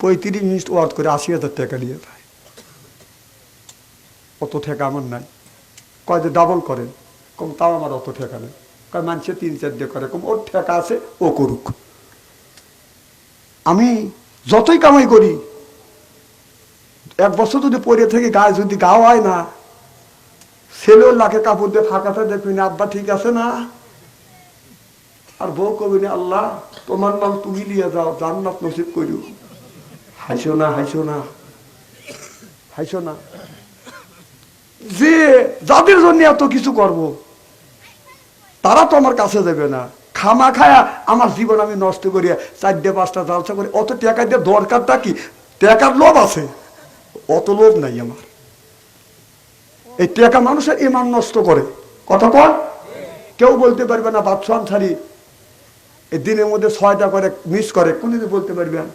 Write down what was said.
35 minute word করে 80,000 টাকা নিয়ে যায়। অত টাকা আমার নাই। কয় যে ডাবল করেন, কম তাও আমার অত টাকা নেই। কয় মানুষে 3-4 দিয়ে করে, কম ওর টাকা আছে ও করুক। আমি যতই কামাই করি, 1 বছর যদি পরে থেকে গায়ে যদি গা হয় না, ছেলেও লাখে কাপড় দিয়ে ফাঁকাতে দেখবি না, আব্বা ঠিক আছে না, আর বউ কবি না আল্লাহ তোমার নাম তুমি নিয়ে যাও, জান্নাত নসিব করিও। হাসো না, হাসো না, হাসো না। যে যাদের জন্য এত কিছু করব, তারা তো আমার কাছে যাবে না। খামা খায়া আমার জীবন আমি নষ্ট করি, 4-5টা জালসা করি, অত টাকা দিয়ে দরকারটা কি? টাকার লোভ আছে, অত লোভ নাই আমার। এই টাকা মানুষের ইমান নষ্ট করে, কথা কর। কেউ বলতে পারবে না বাদশাহ আনসারী এই দিনের মধ্যে 6টা করে মিস করে, কোনদিন বলতে পারবেন?